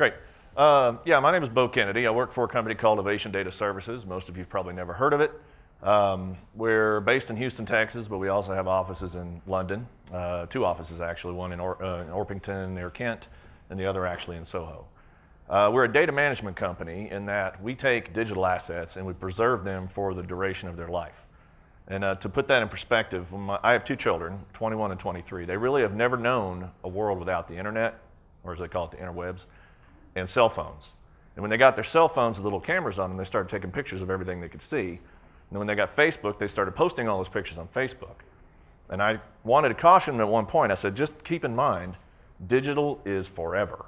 Great. Yeah, my name is Bo Kennedy. I work for a company called Ovation Data Services. Most of you have probably never heard of it. We're based in Houston, Texas, but we also have offices in London. Two offices, actually, one in Orpington near Kent, and the other actually in Soho. We're a data management company in that we take digital assets and we preserve them for the duration of their life. And to put that in perspective, I have two children, 21 and 23. They really have never known a world without the internet, or as they call it, the interwebs, and cell phones. And when they got their cell phones with little cameras on them, they started taking pictures of everything they could see. And when they got Facebook, they started posting all those pictures on Facebook. And I wanted to caution them at one point. I said, just keep in mind, digital is forever.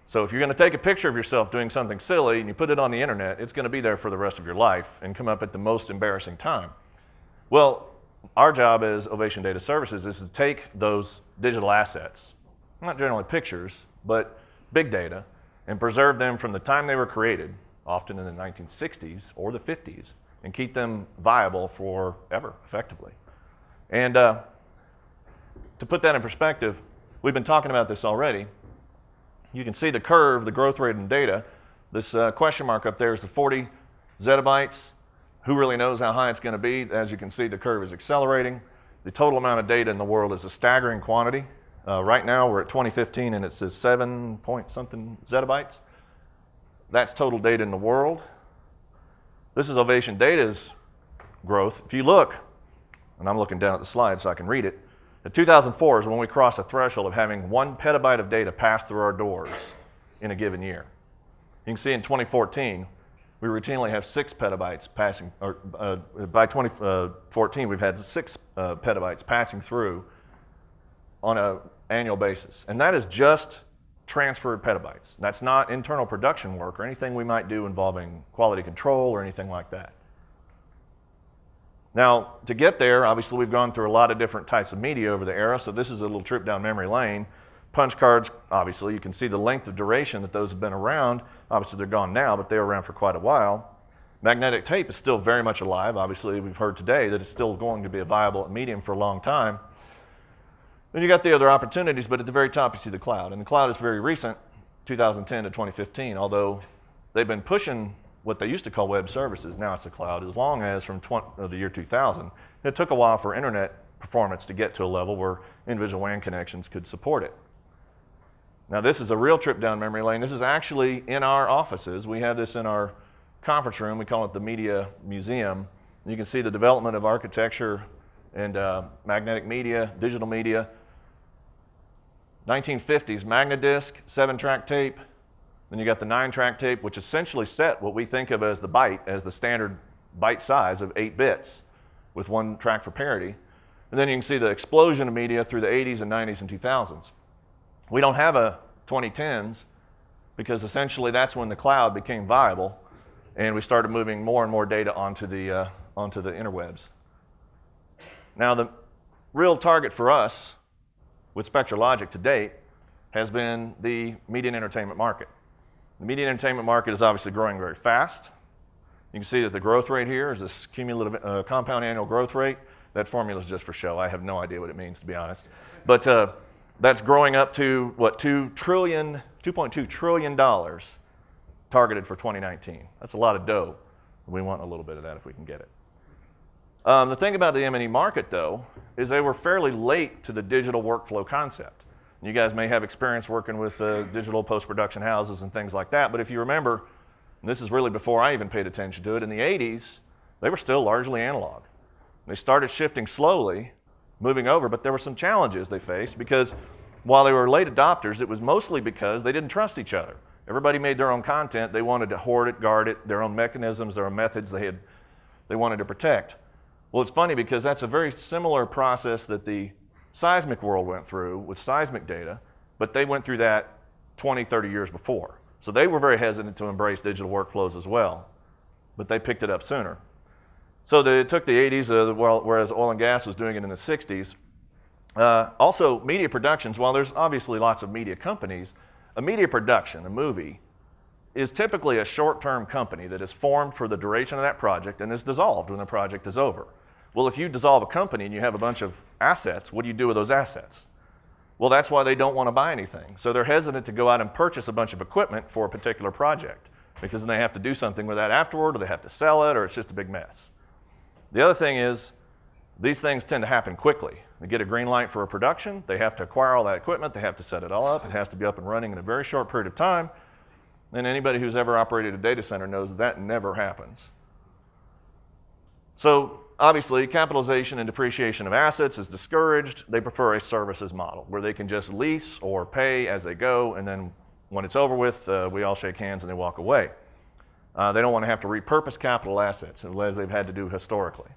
So if you're going to take a picture of yourself doing something silly and you put it on the internet, it's going to be there for the rest of your life and come up at the most embarrassing time. Well, our job as Ovation Data Services is to take those digital assets, not generally pictures, but big data, and preserve them from the time they were created, often in the 1960s or the 50s, and keep them viable forever, effectively. And to put that in perspective, we've been talking about this already. You can see the curve, the growth rate in data. This question mark up there is the 40 zettabytes. Who really knows how high it's going to be? As you can see, the curve is accelerating. The total amount of data in the world is a staggering quantity. Right now, we're at 2015, and it says 7 point something zettabytes. That's total data in the world. This is Ovation Data's growth. If you look, and I'm looking down at the slide so I can read it, in 2004 is when we crossed a threshold of having 1 petabyte of data pass through our doors in a given year. You can see in 2014, we routinely have 6 petabytes passing, or by 2014, we've had 6 petabytes passing through on an annual basis. And that is just transferred petabytes. That's not internal production work or anything we might do involving quality control or anything like that. Now, to get there, obviously we've gone through a lot of different types of media over the era, so this is a little trip down memory lane. Punch cards, obviously, you can see the length of duration that those have been around. Obviously, they're gone now, but they were around for quite a while. Magnetic tape is still very much alive. Obviously, we've heard today that it's still going to be a viable medium for a long time. Then you got the other opportunities, but at the very top you see the cloud. And the cloud is very recent, 2010 to 2015, although they've been pushing what they used to call web services. Now it's the cloud, as long as from the year 2000. It took a while for internet performance to get to a level where individual WAN connections could support it. Now this is a real trip down memory lane. This is actually in our offices. We have this in our conference room. We call it the Media Museum. You can see the development of architecture and magnetic media, digital media. 1950s Magnadisc, 7-track tape. Then you got the 9-track tape, which essentially set what we think of as the byte, as the standard byte size of 8 bits with 1 track for parity. And then you can see the explosion of media through the 80s and 90s and 2000s. We don't have a 2010s because essentially that's when the cloud became viable and we started moving more and more data onto the interwebs. Now the real target for us with SpectraLogic to date has been the media and entertainment market. The media and entertainment market is obviously growing very fast. You can see that the growth rate here is this cumulative compound annual growth rate. That formula is just for show. I have no idea what it means, to be honest. But that's growing up to, what, $2.2 trillion targeted for 2019. That's a lot of dough. We want a little bit of that if we can get it. The thing about the M&E market, though, is they were fairly late to the digital workflow concept. You guys may have experience working with digital post-production houses and things like that, but if you remember, and this is really before I even paid attention to it, in the 80s, they were still largely analog. They started shifting slowly, moving over, but there were some challenges they faced because while they were late adopters, it was mostly because they didn't trust each other. Everybody made their own content. They wanted to hoard it, guard it, their own mechanisms, their own methods they wanted to protect. Well, it's funny because that's a very similar process that the seismic world went through with seismic data, but they went through that 20, 30 years before. So they were very hesitant to embrace digital workflows as well, but they picked it up sooner. So it took the 80s, whereas oil and gas was doing it in the 60s. Also, media productions, while there's obviously lots of media companies, a media production, a movie, is typically a short-term company that is formed for the duration of that project and is dissolved when the project is over. Well, if you dissolve a company and you have a bunch of assets, what do you do with those assets? Well, that's why they don't want to buy anything. So they're hesitant to go out and purchase a bunch of equipment for a particular project because then they have to do something with that afterward, or they have to sell it, or it's just a big mess. The other thing is, these things tend to happen quickly. They get a green light for a production, they have to acquire all that equipment, they have to set it all up, it has to be up and running in a very short period of time, and anybody who's ever operated a data center knows that never happens. So obviously, capitalization and depreciation of assets is discouraged. They prefer a services model where they can just lease or pay as they go, and then when it's over with, we all shake hands and they walk away. They don't want to have to repurpose capital assets as they've had to do historically.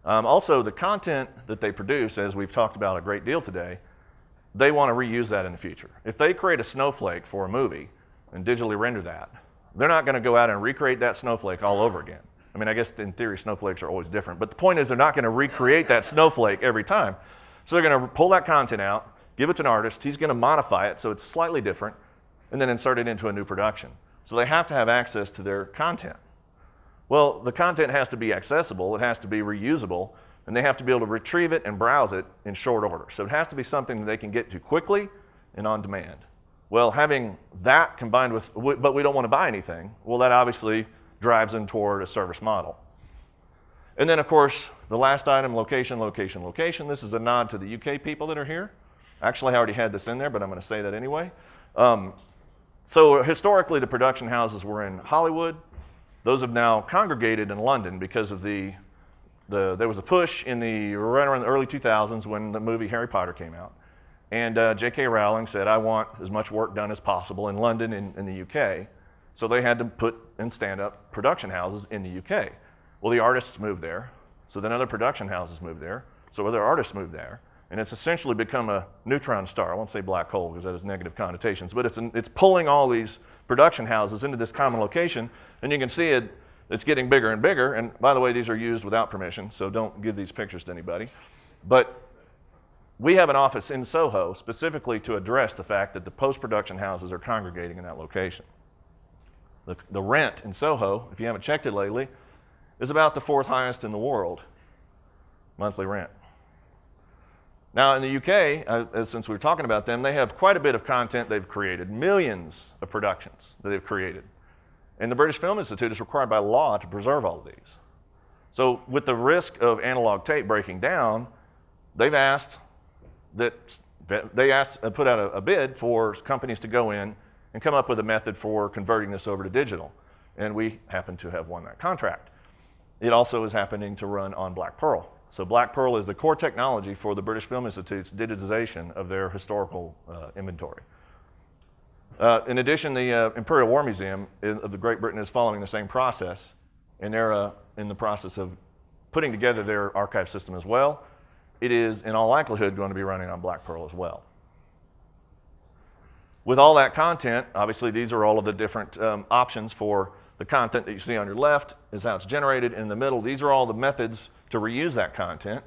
Also, the content that they produce, as we've talked about a great deal today, they want to reuse that in the future. If they create a snowflake for a movie and digitally render that, they're not going to go out and recreate that snowflake all over again. I mean, I guess in theory, snowflakes are always different, but the point is they're not going to recreate that snowflake every time. So they're going to pull that content out, give it to an artist, he's going to modify it so it's slightly different, and then insert it into a new production. So they have to have access to their content. Well, the content has to be accessible, it has to be reusable, and they have to be able to retrieve it and browse it in short order. So it has to be something that they can get to quickly and on demand. Well, having that combined with, but we don't want to buy anything, well, that obviously drives them toward a service model. And then, of course, the last item, location, location, location. This is a nod to the UK people that are here. Actually, I already had this in there, but I'm going to say that anyway. So historically, the production houses were in Hollywood. Those have now congregated in London because of there was a push right around the early 2000s when the movie Harry Potter came out. And J.K. Rowling said, I want as much work done as possible in London in the UK. So they had to put and stand up production houses in the UK. Well, the artists moved there. So then other production houses moved there. So other artists moved there. And it's essentially become a neutron star. I won't say black hole because that has negative connotations, but it's pulling all these production houses into this common location, and you can see it's getting bigger and bigger. And by the way, these are used without permission, so don't give these pictures to anybody. But we have an office in Soho specifically to address the fact that the post-production houses are congregating in that location. The rent in Soho, if you haven't checked it lately, is about the 4th highest in the world, monthly rent. Now in the UK, since we were talking about them, they have quite a bit of content they've created, millions of productions that they've created. And the British Film Institute is required by law to preserve all of these. So with the risk of analog tape breaking down, they've asked put out a bid for companies to go in and come up with a method for converting this over to digital. And we happen to have won that contract. It also is happening to run on Black Pearl. So Black Pearl is the core technology for the British Film Institute's digitization of their historical inventory. In addition, the Imperial War Museum of the Great Britain is following the same process, and they're in the process of putting together their archive system as well. It is, in all likelihood, going to be running on Black Pearl as well. With all that content, obviously these are all of the different options for the content that you see on your left is how it's generated. In the middle, these are all the methods to reuse that content.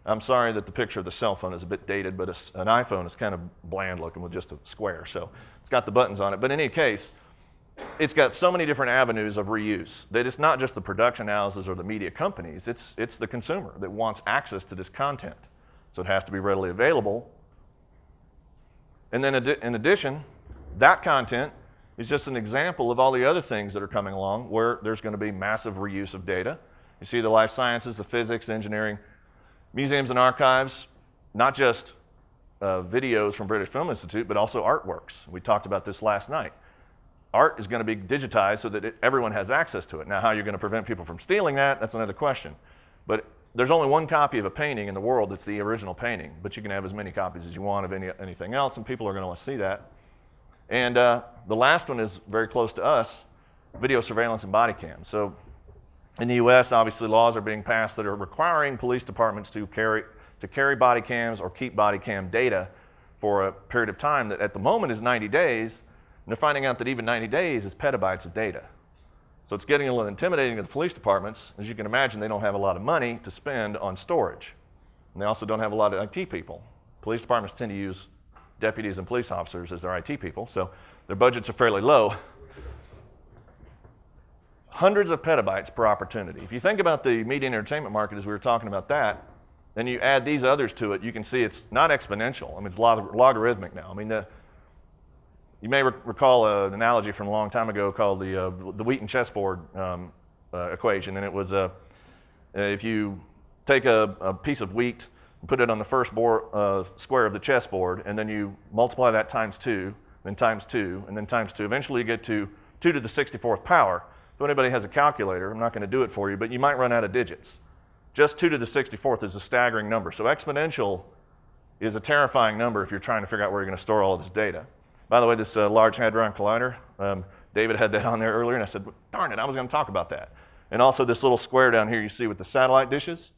I'm sorry that the picture of the cell phone is a bit dated, but an iPhone is kind of bland looking with just a square. So it's got the buttons on it. But in any case, it's got so many different avenues of reuse that it's not just the production houses or the media companies. It's the consumer that wants access to this content. So it has to be readily available. And then in addition, that content is just an example of all the other things that are coming along where there's going to be massive reuse of data. You see the life sciences, the physics, the engineering, museums and archives, not just videos from British Film Institute, but also artworks. We talked about this last night. Art is going to be digitized so that everyone has access to it. Now, how you're going to prevent people from stealing that's another question. But there's only one copy of a painting in the world that's the original painting, but you can have as many copies as you want of anything else, and people are going to want to see that. And the last one is very close to us, video surveillance and body cams. So in the US, obviously laws are being passed that are requiring police departments to carry body cams or keep body cam data for a period of time that at the moment is 90 days, and they're finding out that even 90 days is petabytes of data. So it's getting a little intimidating to the police departments. As you can imagine, they don't have a lot of money to spend on storage. And they also don't have a lot of IT people. Police departments tend to use deputies and police officers as their IT people, so their budgets are fairly low. Hundreds of petabytes per opportunity. If you think about the media and entertainment market as we were talking about that, and you add these others to it, you can see it's not exponential. I mean, it's logarithmic now. I mean, you may recall an analogy from a long time ago called the wheat and chessboard equation, and it was if you take a piece of wheat and put it on the first square of the chessboard, and then you multiply that times 2, then times 2, and then times 2. Eventually you get to 2 to the 64th power. If anybody has a calculator, I'm not going to do it for you, but you might run out of digits. Just 2 to the 64th is a staggering number. So exponential is a terrifying number if you're trying to figure out where you're going to store all of this data. By the way, this Large Hadron Collider, David had that on there earlier, and I said, darn it, I was going to talk about that. And also this little square down here you see with the satellite dishes,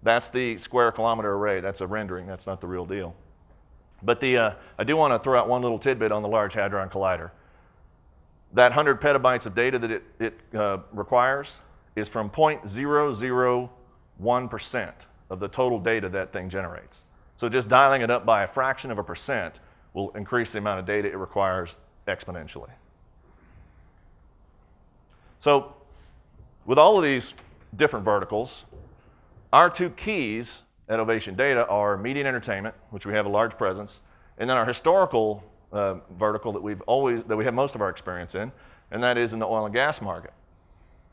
that's the square kilometer array. That's a rendering. That's not the real deal. But I do want to throw out one little tidbit on the Large Hadron Collider. That 100 petabytes of data that it requires is from 0.001% of the total data that thing generates. So just dialing it up by a fraction of a percent will increase the amount of data it requires exponentially. So with all of these different verticals, our two keys at Ovation Data are media and entertainment, which we have a large presence, and then our historical vertical that we have most of our experience in, and that is in the oil and gas market.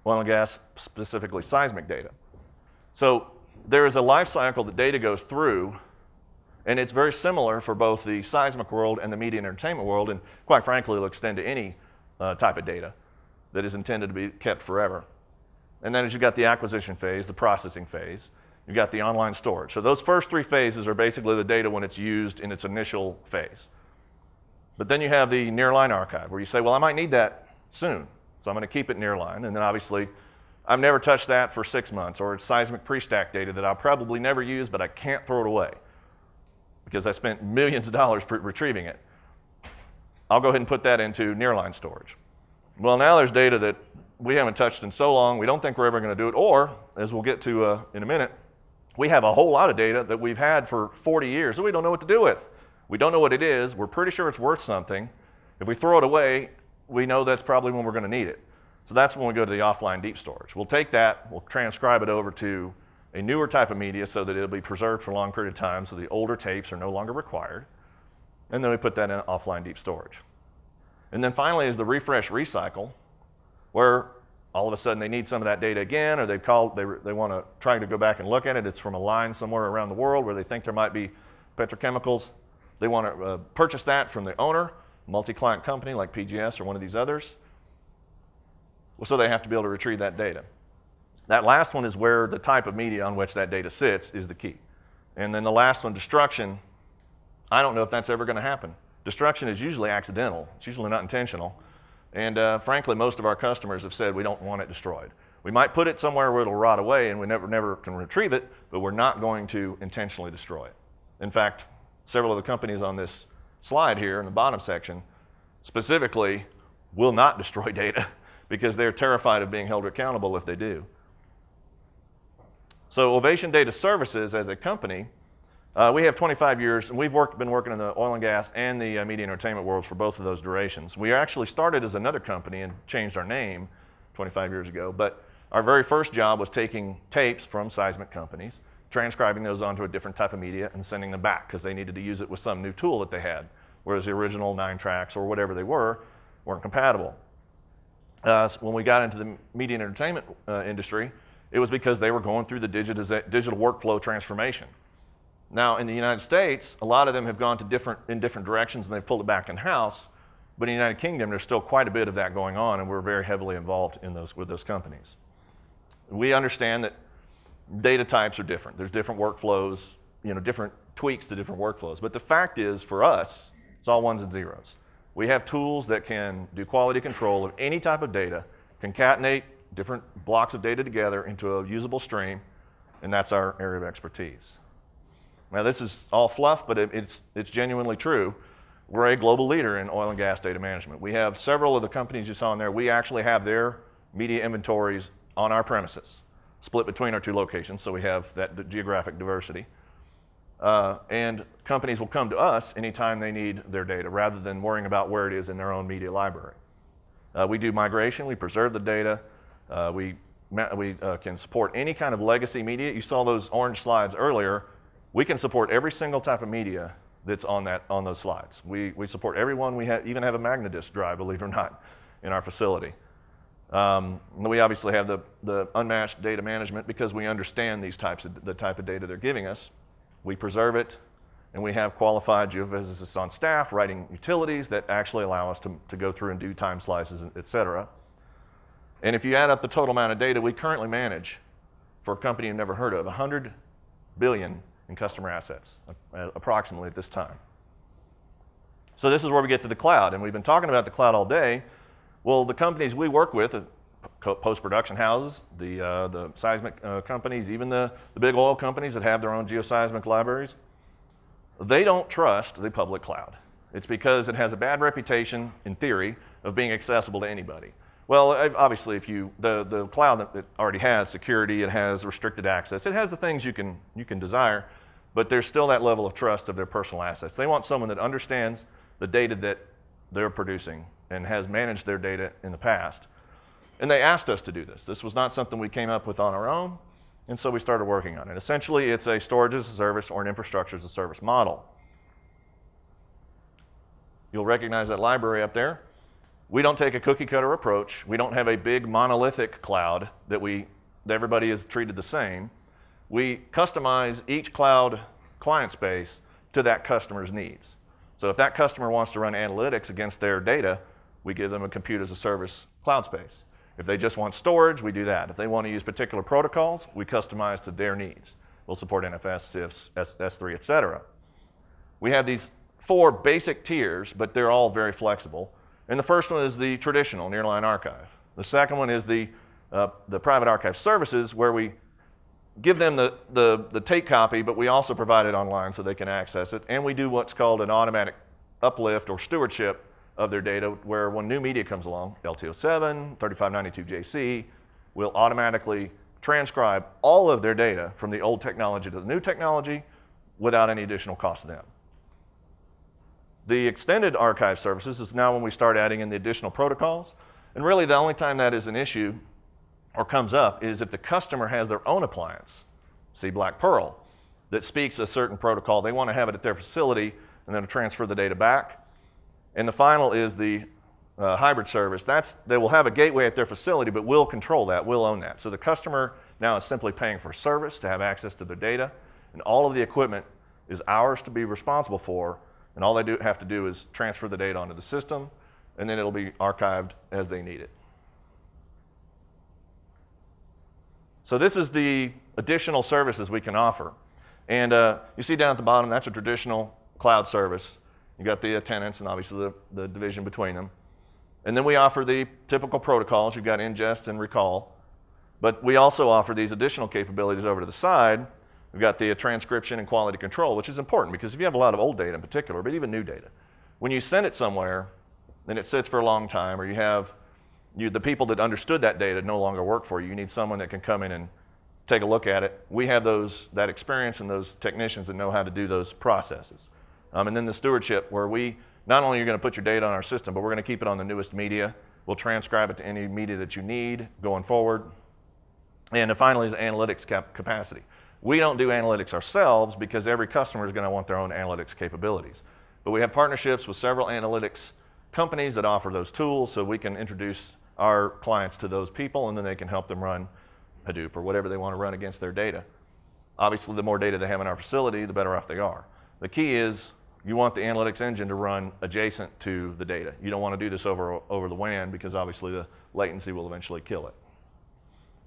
Oil and gas, specifically seismic data. So there is a life cycle that data goes through, and it's very similar for both the seismic world and the media and entertainment world, and quite frankly, it'll extend to any type of data that is intended to be kept forever. And then as you've got the acquisition phase, the processing phase, you've got the online storage. So those first three phases are basically the data when it's used in its initial phase. But then you have the nearline archive, where you say, well, I might need that soon, so I'm going to keep it nearline. And then obviously, I've never touched that for 6 months, or it's seismic pre-stack data that I'll probably never use, but I can't throw it away because I spent millions of dollars retrieving it. I'll go ahead and put that into nearline storage. Well, now there's data that we haven't touched in so long, we don't think we're ever going to do it, or, as we'll get to in a minute, we have a whole lot of data that we've had for 40 years that we don't know what to do with. We don't know what it is, we're pretty sure it's worth something. If we throw it away, we know that's probably when we're going to need it. So that's when we go to the offline deep storage. We'll take that, we'll transcribe it over to a newer type of media so that it'll be preserved for a long period of time, so the older tapes are no longer required. And then we put that in offline deep storage. And then finally is the refresh recycle, where all of a sudden they need some of that data again, or they want to try to go back and look at it. It's from a line somewhere around the world where they think there might be petrochemicals. They want to purchase that from the owner, multi-client company like PGS or one of these others. Well, so they have to be able to retrieve that data. That last one is where the type of media on which that data sits is the key. And then the last one, destruction, I don't know if that's ever going to happen. Destruction is usually accidental. It's usually not intentional. And frankly, most of our customers have said we don't want it destroyed. We might put it somewhere where it'll rot away and we never can retrieve it, but we're not going to intentionally destroy it. In fact, several of the companies on this slide here in the bottom section specifically will not destroy data because they're terrified of being held accountable if they do. So Ovation Data Services as a company, we have 25 years, and we've been working in the oil and gas and the media and entertainment worlds for both of those durations. We actually started as another company and changed our name 25 years ago, but our very first job was taking tapes from seismic companies, transcribing those onto a different type of media and sending them back because they needed to use it with some new tool that they had, whereas the original 9 tracks or whatever they weren't compatible. When we got into the media and entertainment industry, it was because they were going through the digital workflow transformation. Now, in the United States, a lot of them have gone to different directions and they've pulled it back in-house, but in the United Kingdom, there's still quite a bit of that going on, and we're very heavily involved in with those companies. We understand that data types are different. There's different workflows, different tweaks to different workflows, but the fact is, for us, it's all ones and zeros. We have tools that can do quality control of any type of data, concatenate different blocks of data together into a usable stream, and that's our area of expertise. Now, this is all fluff, but it's genuinely true. We're a global leader in oil and gas data management. We have several of the companies you saw in there. We actually have their media inventories on our premises, split between our 2 locations, so we have that geographic diversity. And companies will come to us anytime they need their data, rather than worrying about where it is in their own media library. We do migration, we preserve the data, we can support any kind of legacy media. You saw those orange slides earlier. We can support every single type of media that's on those slides. We support every one. We even have a Magnadisc drive, believe it or not, in our facility. We obviously have the unmatched data management because we understand the type of data they're giving us. We preserve it, and we have qualified geophysicists on staff writing utilities that actually allow us to go through and do time slices, et cetera. And if you add up the total amount of data we currently manage for a company you've never heard of, 100 billion in customer assets, approximately at this time. So this is where we get to the cloud, and we've been talking about the cloud all day. Well, the companies we work with, post-production houses, the seismic companies, even the big oil companies that have their own geoseismic libraries, they don't trust the public cloud. It's because it has a bad reputation, in theory, of being accessible to anybody. Well, obviously, the cloud it already has security, it has restricted access, it has the things you can desire, but there's still that level of trust of their personal assets. They want someone that understands the data that they're producing and has managed their data in the past. And they asked us to do this. This was not something we came up with on our own, and so we started working on it. Essentially, it's a storage as a service or an infrastructure as a service model. You'll recognize that library up there. We don't take a cookie cutter approach. We don't have a big monolithic cloud that everybody is treated the same. We customize each cloud client space to that customer's needs. So if that customer wants to run analytics against their data, we give them a compute as a service cloud space. If they just want storage, we do that. If they want to use particular protocols, we customize to their needs. We'll support NFS, CIFS, S3, et cetera. We have these 4 basic tiers, but they're all very flexible. And the first one is the traditional nearline archive. The second one is the private archive services, where we give them the take copy, but we also provide it online so they can access it. And we do what's called an automatic uplift or stewardship of their data, where when new media comes along, LTO7, 3592JC, will automatically transcribe all of their data from the old technology to the new technology without any additional cost to them. The extended archive services is now when we start adding in the additional protocols. And really the only time that is an issue or comes up is if the customer has their own appliance, see Black Pearl, that speaks a certain protocol. They want to have it at their facility and then transfer the data back. And the final is the hybrid service. They will have a gateway at their facility, but we'll control that, we'll own that. So the customer now is simply paying for service to have access to their data, and all of the equipment is ours to be responsible for, and all they have to do is transfer the data onto the system, and then it'll be archived as they need it. So this is the additional services we can offer. And you see down at the bottom, that's a traditional cloud service. You got the tenants and obviously the division between them. And then we offer the typical protocols. You've got ingest and recall. But we also offer these additional capabilities over to the side. We've got the transcription and quality control, which is important because if you have a lot of old data in particular, but even new data, when you send it somewhere and it sits for a long time, or you have the people that understood that data no longer work for you, you need someone that can come in and take a look at it. We have that experience and those technicians that know how to do those processes. And then the stewardship, where we not only are going to put your data on our system, but we're going to keep it on the newest media. We'll transcribe it to any media that you need going forward. And finally is analytics capacity. We don't do analytics ourselves because every customer is going to want their own analytics capabilities. But we have partnerships with several analytics companies that offer those tools, so we can introduce our clients to those people, and then they can help them run Hadoop or whatever they want to run against their data. Obviously, the more data they have in our facility, the better off they are. The key is you want the analytics engine to run adjacent to the data. You don't want to do this over the WAN because obviously the latency will eventually kill it.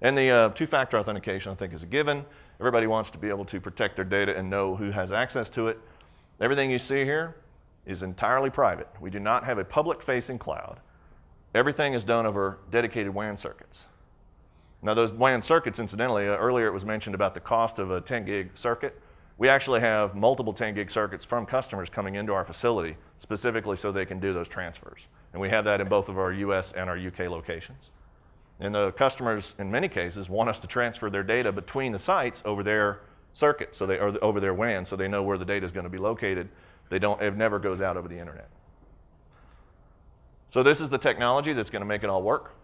And the two-factor authentication, I think, is a given. Everybody wants to be able to protect their data and know who has access to it. Everything you see here is entirely private. We do not have a public-facing cloud. Everything is done over dedicated WAN circuits. Now those WAN circuits, incidentally, earlier it was mentioned about the cost of a 10 gig circuit. We actually have multiple 10 gig circuits from customers coming into our facility specifically so they can do those transfers. And we have that in both of our US and our UK locations. And the customers, in many cases, want us to transfer their data between the sites over their circuit, or over their WAN, so they know where the data is going to be located. It never goes out over the internet. So this is the technology that's going to make it all work.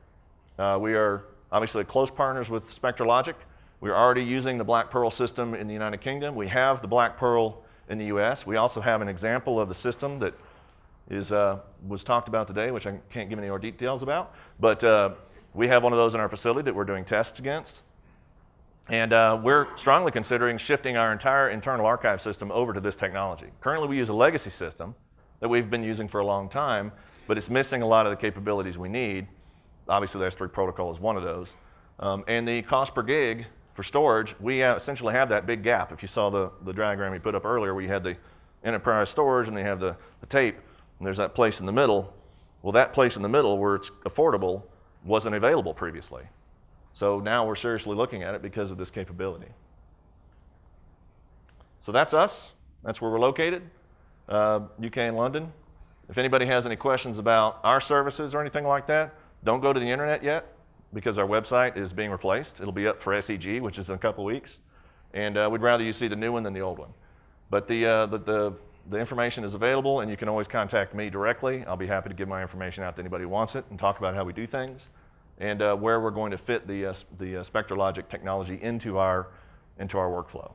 We are obviously close partners with SpectraLogic. We're already using the Black Pearl system in the United Kingdom. We have the Black Pearl in the US. We also have an example of the system that was talked about today, which I can't give any more details about. But we have one of those in our facility that we're doing tests against. And we're strongly considering shifting our entire internal archive system over to this technology. Currently, we use a legacy system that we've been using for a long time, but it's missing a lot of the capabilities we need. Obviously, the S3 protocol is one of those. And the cost per gig for storage, we essentially have that big gap. If you saw the diagram we put up earlier, we had the enterprise storage and they have the tape, and there's that place in the middle. Well, that place in the middle where it's affordable wasn't available previously. So now we're seriously looking at it because of this capability. So that's us. That's where we're located, UK and London. If anybody has any questions about our services or anything like that, don't go to the internet yet because our website is being replaced. It'll be up for SEG, which is in a couple weeks. And we'd rather you see the new one than the old one. But the information is available, and you can always contact me directly. I'll be happy to give my information out to anybody who wants it and talk about how we do things and where we're going to fit the SpectraLogic technology into our workflow.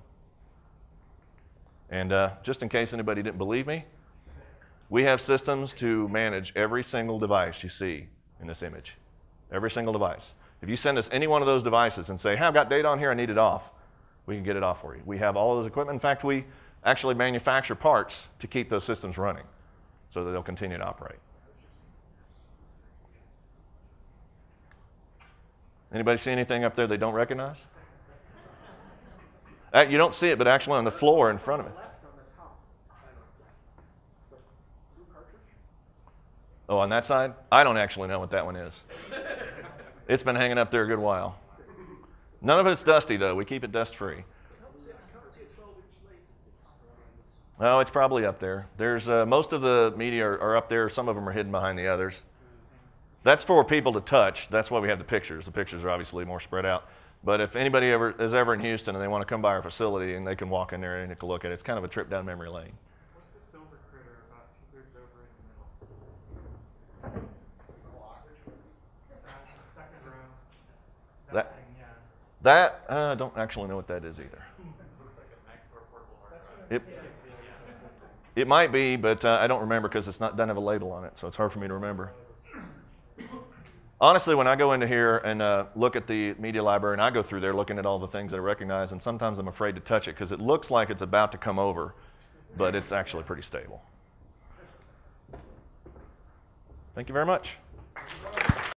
And just in case anybody didn't believe me, we have systems to manage every single device you see in this image. Every single device. If you send us any one of those devices and say, hey, I've got data on here, I need it off, we can get it off for you. We have all of those equipment. In fact, we actually manufacture parts to keep those systems running so that they'll continue to operate. Anybody see anything up there they don't recognize? You don't see it, but actually on the floor in front of it. Oh, on that side? I don't actually know what that one is. It's been hanging up there a good while. None of it's dusty, though. We keep it dust-free. Oh, it's probably up there. There's most of the media are up there. Some of them are hidden behind the others. That's for people to touch. That's why we have the pictures. The pictures are obviously more spread out. But if anybody is ever in Houston and they want to come by our facility and they can walk in there and take a look at it, it's kind of a trip down memory lane. What's the silver critter about 2/3 over in the middle? Second row. That thing, yeah. That, I don't actually know what that is either. Looks like a Maxtor portable hard drive. It might be, but I don't remember because it doesn't have a label on it, so it's hard for me to remember. Honestly, when I go into here and look at the media library and I go through there looking at all the things that I recognize, and sometimes I'm afraid to touch it because it looks like it's about to come over, but it's actually pretty stable. Thank you very much.